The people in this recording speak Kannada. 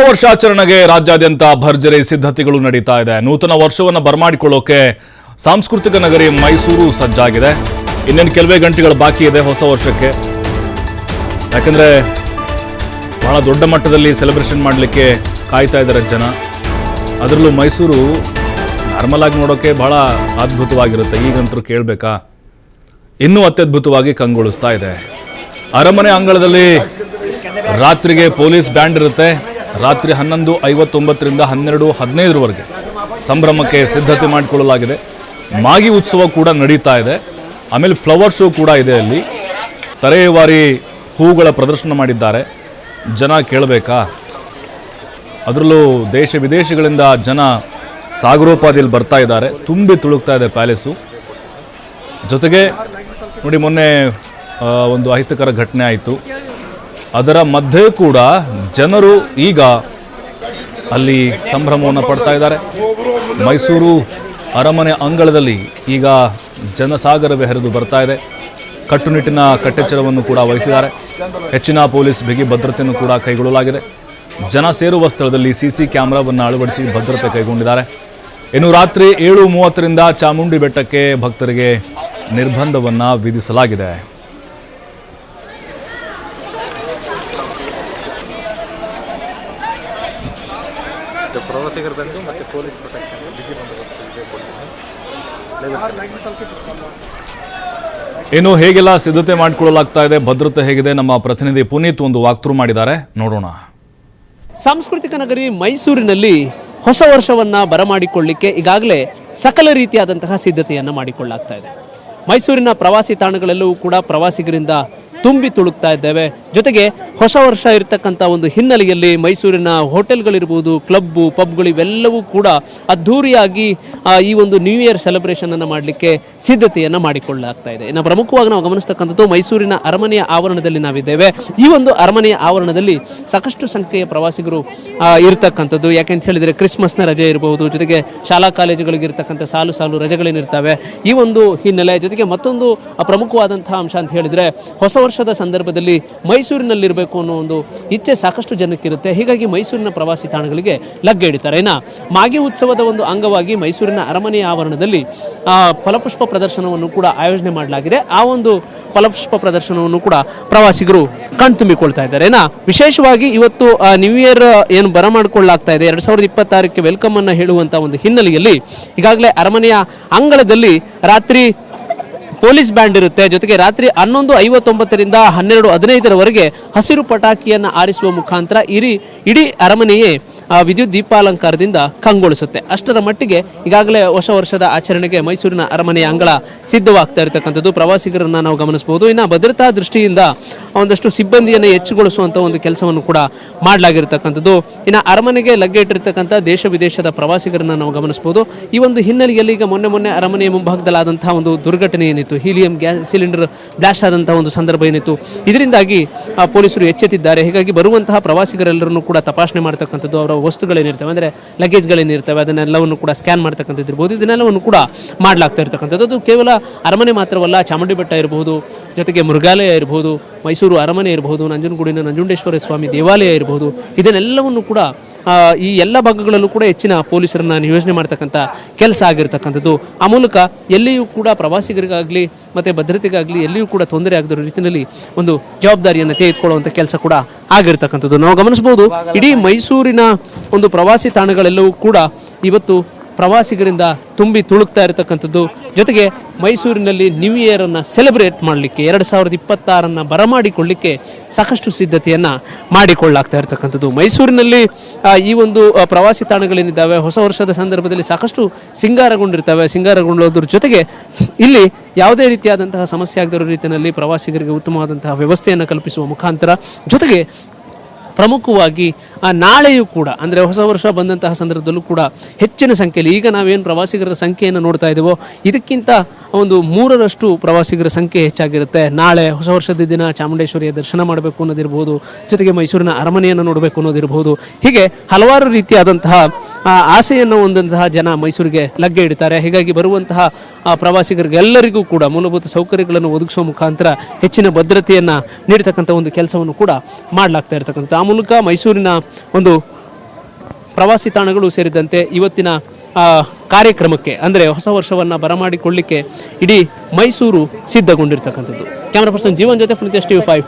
ವರ್ಷಾಚರಣೆಗೆ ರಾಜ್ಯಾದ್ಯಂತ ಭರ್ಜರಿ ಸಿದ್ಧತೆಗಳು ನಡೀತಾ ಇದೆ. ನೂತನ ವರ್ಷವನ್ನು ಬರಮಾಡಿಕೊಳ್ಳೋಕೆ ಸಾಂಸ್ಕೃತಿಕ ನಗರಿ ಮೈಸೂರು ಸಜ್ಜಾಗಿದೆ. ಇನ್ನೇನು ಕೆಲವೇ ಗಂಟೆಗಳು ಬಾಕಿ ಇದೆ ಹೊಸ ವರ್ಷಕ್ಕೆ. ಯಾಕಂದ್ರೆ ಬಹಳ ದೊಡ್ಡ ಮಟ್ಟದಲ್ಲಿ ಸೆಲೆಬ್ರೇಷನ್ ಮಾಡಲಿಕ್ಕೆ ಕಾಯ್ತಾ ಇದ್ದಾರೆ ಜನ. ಅದರಲ್ಲೂ ಮೈಸೂರು ನಾರ್ಮಲ್ ಆಗಿ ನೋಡೋಕೆ ಬಹಳ ಅದ್ಭುತವಾಗಿರುತ್ತೆ. ಈಗಂತೂ ಕೇಳಬೇಕಾ, ಇನ್ನೂ ಅತ್ಯದ್ಭುತವಾಗಿ ಕಂಗೊಳಿಸ್ತಾ ಇದೆ. ಅರಮನೆ ಅಂಗಳದಲ್ಲಿ ರಾತ್ರಿಗೆ ಪೊಲೀಸ್ ಬ್ಯಾಂಡ್ ಇರುತ್ತೆ. ರಾತ್ರಿ 11:59ರಿಂದ 12:15 ಸಂಭ್ರಮಕ್ಕೆ ಸಿದ್ಧತೆ ಮಾಡಿಕೊಳ್ಳಲಾಗಿದೆ. ಮಾಗಿ ಉತ್ಸವ ಕೂಡ ನಡೀತಾ ಇದೆ. ಆಮೇಲೆ ಫ್ಲವರ್ ಶೋ ಕೂಡ ಇದೆ. ಅಲ್ಲಿ ತರೇವಾರಿ ಹೂಗಳ ಪ್ರದರ್ಶನ ಮಾಡಿದ್ದಾರೆ. ಜನ ಕೇಳಬೇಕಾ, ಅದರಲ್ಲೂ ದೇಶ ವಿದೇಶಗಳಿಂದ ಜನ ಸಾಗರೋಪಾದಿಯಲ್ಲಿ ಬರ್ತಾ ಇದ್ದಾರೆ. ತುಂಬಿ ತುಳುಕ್ತಾ ಇದೆ ಪ್ಯಾಲೇಸು. ಜೊತೆಗೆ ನೋಡಿ, ಮೊನ್ನೆ ಒಂದು ಅಹಿತಕರ ಘಟನೆ ಆಯಿತು. ಅದರ ಮಧ್ಯೆ ಕೂಡ ಜನರು ಈಗ ಅಲ್ಲಿ ಸಂಭ್ರಮವನ್ನು ಪಡ್ತಾ ಇದ್ದಾರೆ. ಮೈಸೂರು ಅರಮನೆ ಅಂಗಳದಲ್ಲಿ ಈಗ ಜನಸಾಗರವೇ ಹರಿದು ಬರ್ತಾ ಇದೆ. ಕಟ್ಟುನಿಟ್ಟಿನ ಕಟ್ಟೆಚ್ಚರವನ್ನು ಕೂಡ ವಹಿಸಿದ್ದಾರೆ. ಹೆಚ್ಚಿನ ಪೊಲೀಸ್ ಬಿಗಿ ಭದ್ರತೆಯನ್ನು ಕೂಡ ಕೈಗೊಳ್ಳಲಾಗಿದೆ. ಜನ ಸೇರುವ ಸ್ಥಳದಲ್ಲಿ ಸಿಸಿ ಕ್ಯಾಮೆರಾವನ್ನು ಅಳವಡಿಸಿ ಭದ್ರತೆ ಕೈಗೊಂಡಿದ್ದಾರೆ. ಇನ್ನು ರಾತ್ರಿ 7:30ರಿಂದ ಚಾಮುಂಡಿ ಬೆಟ್ಟಕ್ಕೆ ಭಕ್ತರಿಗೆ ನಿರ್ಬಂಧವನ್ನು ವಿಧಿಸಲಾಗಿದೆ. ಪ್ರವಾಸಿಗರದಂದು ಮತ್ತೆ ಪೊಲೀಸ್ ಪ್ರೊಟೆಕ್ಷನ್ ಬಿಗಿ ಬಂದೋಬಸ್ತ್ ಇನ್ನು ಹೇಗೆಲ್ಲ ಸಿದ್ಧತೆ ಮಾಡಿಕೊಳ್ಳಲಾಗ್ತಾ ಇದೆ, ಭದ್ರತೆ ಹೇಗಿದೆ, ನಮ್ಮ ಪ್ರತಿನಿಧಿ ಪುನೀತ್ ಒಂದು ವಾಕ್ಥ್ರೂ ಮಾಡಿದ್ದಾರೆ, ನೋಡೋಣ. ಸಾಂಸ್ಕೃತಿಕ ನಗರಿ ಮೈಸೂರಿನಲ್ಲಿ ಹೊಸ ವರ್ಷವನ್ನು ಬರಮಾಡಿಕೊಳ್ಳಿಕ್ಕೆ ಈಗಾಗಲೇ ಸಕಲ ರೀತಿಯಾದಂತಹ ಸಿದ್ಧತೆಯನ್ನು ಮಾಡಿಕೊಳ್ಳಲಾಗ್ತಾ ಇದೆ. ಮೈಸೂರಿನ ಪ್ರವಾಸಿ ತಾಣಗಳೆಲ್ಲವೂ ಕೂಡ ಪ್ರವಾಸಿಗರಿಂದ ತುಂಬಿ ತುಳುಕ್ತಾ ಇದ್ದೇವೆ. ಜೊತೆಗೆ ಹೊಸ ವರ್ಷ ಇರತಕ್ಕಂಥ ಒಂದು ಹಿನ್ನೆಲೆಯಲ್ಲಿ ಮೈಸೂರಿನ ಹೋಟೆಲ್ಗಳಿರ್ಬೋದು, ಕ್ಲಬ್ಬು, ಪಬ್ಗಳು ಇವೆಲ್ಲವೂ ಕೂಡ ಅದ್ಧೂರಿಯಾಗಿ ಈ ಒಂದು ನ್ಯೂ ಇಯರ್ ಸೆಲೆಬ್ರೇಷನ್ ಅನ್ನು ಮಾಡಲಿಕ್ಕೆ ಸಿದ್ಧತೆಯನ್ನು ಮಾಡಿಕೊಳ್ಳಲಾಗ್ತಾ ಇದೆ. ಇನ್ನು ಪ್ರಮುಖವಾಗಿ ನಾವು ಗಮನಿಸ್ತಕ್ಕಂಥದ್ದು ಮೈಸೂರಿನ ಅರಮನೆಯ ಆವರಣದಲ್ಲಿ ನಾವಿದ್ದೇವೆ. ಈ ಒಂದು ಅರಮನೆಯ ಆವರಣದಲ್ಲಿ ಸಾಕಷ್ಟು ಸಂಖ್ಯೆಯ ಪ್ರವಾಸಿಗರು ಇರತಕ್ಕಂಥದ್ದು. ಯಾಕೆಂತ ಹೇಳಿದರೆ ಕ್ರಿಸ್ಮಸ್ನ ರಜೆ ಇರಬಹುದು, ಜೊತೆಗೆ ಶಾಲಾ ಕಾಲೇಜುಗಳಿಗೆ ಇರತಕ್ಕಂಥ ಸಾಲು ಸಾಲು ರಜೆಗಳೇನಿರ್ತವೆ, ಈ ಒಂದು ಹಿನ್ನೆಲೆ. ಜೊತೆಗೆ ಮತ್ತೊಂದು ಪ್ರಮುಖವಾದಂತಹ ಅಂಶ ಅಂತ ಹೇಳಿದರೆ ಹೊಸ ವರ್ಷದ ಸಂದರ್ಭದಲ್ಲಿ ಮೈಸೂರಿನಲ್ಲಿರಬೇಕು ಅನ್ನೋ ಒಂದು ಇಚ್ಛೆ ಸಾಕಷ್ಟು ಜನಕ್ಕಿರುತ್ತೆ. ಹೀಗಾಗಿ ಮೈಸೂರಿನ ಪ್ರವಾಸಿ ತಾಣಗಳಿಗೆ ಲಗ್ಗೆ ಹಿಡಿತಾರೆ. ಇನ್ನು ಮಾಗಿ ಉತ್ಸವದ ಒಂದು ಅಂಗವಾಗಿ ಮೈಸೂರಿನ ಅರಮನೆಯ ಆವರಣದಲ್ಲಿ ಫಲಪುಷ್ಪ ಪ್ರದರ್ಶನವನ್ನು ಕೂಡ ಆಯೋಜನೆ ಮಾಡಲಾಗಿದೆ. ಆ ಒಂದು ಫಲಪುಷ್ಪ ಪ್ರದರ್ಶನವನ್ನು ಕೂಡ ಪ್ರವಾಸಿಗರು ಕಣ್ತುಂಬಿಕೊಳ್ತಾ ಇದ್ದಾರೆ. ವಿಶೇಷವಾಗಿ ಇವತ್ತು ನ್ಯೂ ಇಯರ್ ಏನು ಬರಮಾಡಿಕೊಳ್ಳಲಾಗ್ತಾ ಇದೆ, 2026ಕ್ಕೆ ವೆಲ್ಕಮ್ ಅನ್ನು ಹೇಳುವಂತ ಒಂದು ಹಿನ್ನೆಲೆಯಲ್ಲಿ ಈಗಾಗಲೇ ಅರಮನೆಯ ಅಂಗಳದಲ್ಲಿ ರಾತ್ರಿ ಪೊಲೀಸ್ ಬ್ಯಾಂಡ್ ಇರುತ್ತೆ. ಜೊತೆಗೆ ರಾತ್ರಿ 11:59ರಿಂದ 12:15 ಹಸಿರು ಪಟಾಕಿಯನ್ನು ಆರಿಸುವ ಮುಖಾಂತರ ಇಡೀ ಅರಮನೆಯೇ ವಿದ್ಯುತ್ ದೀಪಾಲಂಕಾರದಿಂದ ಕಂಗೊಳಿಸುತ್ತೆ. ಅಷ್ಟರ ಮಟ್ಟಿಗೆ ಈಗಾಗಲೇ ಹೊಸ ವರ್ಷದ ಆಚರಣೆಗೆ ಮೈಸೂರಿನ ಅರಮನೆಯ ಅಂಗಳ ಸಿದ್ಧವಾಗ್ತಾ ಇರತಕ್ಕಂಥದ್ದು ಪ್ರವಾಸಿಗರನ್ನ ನಾವು ಗಮನಿಸಬಹುದು. ಇನ್ನು ಭದ್ರತಾ ದೃಷ್ಟಿಯಿಂದ ಒಂದಷ್ಟು ಸಿಬ್ಬಂದಿಯನ್ನು ಹೆಚ್ಚುಗೊಳಿಸುವಂಥ ಒಂದು ಕೆಲಸವನ್ನು ಕೂಡ ಮಾಡಲಾಗಿರ್ತಕ್ಕಂಥದ್ದು. ಇನ್ನು ಅರಮನೆಗೆ ಲಗ್ಗೆ ಇಟ್ಟಿರ್ತಕ್ಕಂಥ ದೇಶ ವಿದೇಶದ ಪ್ರವಾಸಿಗರನ್ನ ನಾವು ಗಮನಿಸಬಹುದು. ಈ ಒಂದು ಹಿನ್ನೆಲೆಯಲ್ಲಿ ಈಗ ಮೊನ್ನೆ ಅರಮನೆಯ ಮುಂಭಾಗದಲ್ಲಾದಂತಹ ಒಂದು ದುರ್ಘಟನೆ ಏನಿತ್ತು, ಹೀಲಿಯಂ ಗ್ಯಾಸ್ ಸಿಲಿಂಡರ್ ಬ್ಲಾಸ್ಟ್ ಆದಂತಹ ಒಂದು ಸಂದರ್ಭ ಏನಿತ್ತು, ಇದರಿಂದಾಗಿ ಪೊಲೀಸರು ಎಚ್ಚೆತ್ತಿದ್ದಾರೆ. ಹೀಗಾಗಿ ಬರುವಂತಹ ಪ್ರವಾಸಿಗರೆಲ್ಲರನ್ನು ಕೂಡ ತಪಾಸಣೆ ಮಾಡ್ತಕ್ಕಂಥದ್ದು, ಅವರ ವಸ್ತುಗಳೇನಿರ್ತವೆ ಅಂದರೆ ಲಗೇಜ್ಗಳೇನಿರ್ತವೆ ಅದನ್ನೆಲ್ಲವನ್ನು ಕೂಡ ಸ್ಕ್ಯಾನ್ ಮಾಡ್ತಕ್ಕಂಥದ್ದು ಇರ್ಬೋದು. ಇದನ್ನೆಲ್ಲವನ್ನು ಕೂಡ ಮಾಡಲಾಗ್ತಾ ಇರ್ತಕ್ಕಂಥದ್ದು. ಅದು ಕೇವಲ ಅರಮನೆ ಮಾತ್ರವಲ್ಲ, ಚಾಮುಂಡಿ ಬೆಟ್ಟ ಇರಬಹುದು, ಜೊತೆಗೆ ಮೃಗಾಲಯ ಇರಬಹುದು, ಮೈಸೂರು ಅರಮನೆ ಇರಬಹುದು, ನಂಜನಗೂಡಿನ ನಂಜುಂಡೇಶ್ವರ ಸ್ವಾಮಿ ದೇವಾಲಯ ಇರಬಹುದು, ಇದನ್ನೆಲ್ಲವನ್ನು ಕೂಡ ಈ ಎಲ್ಲ ಭಾಗಗಳಲ್ಲೂ ಕೂಡ ಹೆಚ್ಚಿನ ಪೊಲೀಸರನ್ನ ನಿಯೋಜನೆ ಮಾಡ್ತಕ್ಕಂಥ ಕೆಲಸ ಆಗಿರ್ತಕ್ಕಂಥದ್ದು. ಆ ಮೂಲಕ ಎಲ್ಲಿಯೂ ಕೂಡ ಪ್ರವಾಸಿಗರಿಗಾಗಲಿ ಮತ್ತು ಭದ್ರತೆಗಾಗಲಿ ಎಲ್ಲಿಯೂ ಕೂಡ ತೊಂದರೆ ಆಗದ ರೀತಿಯಲ್ಲಿ ಒಂದು ಜವಾಬ್ದಾರಿಯನ್ನು ತೆಗೆದುಕೊಳ್ಳುವಂಥ ಕೆಲಸ ಕೂಡ ಆಗಿರ್ತಕ್ಕಂಥದ್ದು ನಾವು ಗಮನಿಸಬಹುದು. ಇಡೀ ಮೈಸೂರಿನ ಒಂದು ಪ್ರವಾಸಿ ತಾಣಗಳೆಲ್ಲವೂ ಕೂಡ ಇವತ್ತು ಪ್ರವಾಸಿಗರಿಂದ ತುಂಬಿ ತುಳುಕ್ತಾ ಇರತಕ್ಕಂಥದ್ದು. ಜೊತೆಗೆ ಮೈಸೂರಿನಲ್ಲಿ ನ್ಯೂ ಇಯರ್ ಅನ್ನು ಸೆಲೆಬ್ರೇಟ್ ಮಾಡಲಿಕ್ಕೆ 2026 ಬರಮಾಡಿಕೊಳ್ಳಿಕ್ಕೆ ಸಾಕಷ್ಟು ಸಿದ್ಧತೆಯನ್ನು ಮಾಡಿಕೊಳ್ಳಲಾಗ್ತಾ ಇರತಕ್ಕಂಥದ್ದು. ಮೈಸೂರಿನಲ್ಲಿ ಈ ಒಂದು ಪ್ರವಾಸಿ ತಾಣಗಳೇನಿದ್ದಾವೆ ಹೊಸ ವರ್ಷದ ಸಂದರ್ಭದಲ್ಲಿ ಸಾಕಷ್ಟು ಸಿಂಗಾರಗೊಂಡಿರೋದ್ರ ಜೊತೆಗೆ ಇಲ್ಲಿ ಯಾವುದೇ ರೀತಿಯಾದಂತಹ ಸಮಸ್ಯೆ ಆಗದಿರೋ ರೀತಿಯಲ್ಲಿ ಪ್ರವಾಸಿಗರಿಗೆ ಉತ್ತಮವಾದಂತಹ ವ್ಯವಸ್ಥೆಯನ್ನು ಕಲ್ಪಿಸುವ ಮುಖಾಂತರ, ಜೊತೆಗೆ ಪ್ರಮುಖವಾಗಿ ನಾಳೆಯೂ ಕೂಡ ಅಂದರೆ ಹೊಸ ವರ್ಷ ಬಂದಂತಹ ಸಂದರ್ಭದಲ್ಲೂ ಕೂಡ ಹೆಚ್ಚಿನ ಸಂಖ್ಯೆಯಲ್ಲಿ ಈಗ ನಾವೇನು ಪ್ರವಾಸಿಗರ ಸಂಖ್ಯೆಯನ್ನು ನೋಡ್ತಾ ಇದ್ದೇವೋ ಇದಕ್ಕಿಂತ ಒಂದು 3ರಷ್ಟು ಪ್ರವಾಸಿಗರ ಸಂಖ್ಯೆ ಹೆಚ್ಚಾಗಿರುತ್ತೆ. ನಾಳೆ ಹೊಸ ವರ್ಷದ ದಿನ ಚಾಮುಂಡೇಶ್ವರಿಯ ದರ್ಶನ ಮಾಡಬೇಕು ಅನ್ನೋದಿರ್ಬೋದು, ಜೊತೆಗೆ ಮೈಸೂರಿನ ಅರಮನೆಯನ್ನು ನೋಡಬೇಕು ಅನ್ನೋದಿರ್ಬೋದು, ಹೀಗೆ ಹಲವಾರು ರೀತಿಯಾದಂತಹ ಆಸೆಯನ್ನು ಹೊಂದಂತಹ ಜನ ಮೈಸೂರಿಗೆ ಲಗ್ಗೆ ಇಡ್ತಾರೆ. ಹೀಗಾಗಿ ಬರುವಂತಹ ಪ್ರವಾಸಿಗರಿಗೆಲ್ಲರಿಗೂ ಕೂಡ ಮೂಲಭೂತ ಸೌಕರ್ಯಗಳನ್ನು ಒದಗಿಸುವ ಮುಖಾಂತರ ಹೆಚ್ಚಿನ ಭದ್ರತೆಯನ್ನು ನೀಡತಕ್ಕಂಥ ಒಂದು ಕೆಲಸವನ್ನು ಕೂಡ ಮಾಡಲಾಗ್ತಾ ಇರತಕ್ಕಂಥ. ಆ ಮೂಲಕ ಮೈಸೂರಿನ ಒಂದು ಪ್ರವಾಸಿ ತಾಣಗಳು ಸೇರಿದಂತೆ ಇವತ್ತಿನ ಕಾರ್ಯಕ್ರಮಕ್ಕೆ ಅಂದರೆ ಹೊಸ ವರ್ಷವನ್ನು ಬರಮಾಡಿಕೊಳ್ಳಿಕ್ಕೆ ಇಡೀ ಮೈಸೂರು ಸಿದ್ಧಗೊಂಡಿರ್ತಕ್ಕಂಥದ್ದು. ಕ್ಯಾಮರಾ ಪರ್ಸನ್ ಜೀವನ್ ಜೊತೆ ಪುನೀತ್, ಟಿವಿ 5.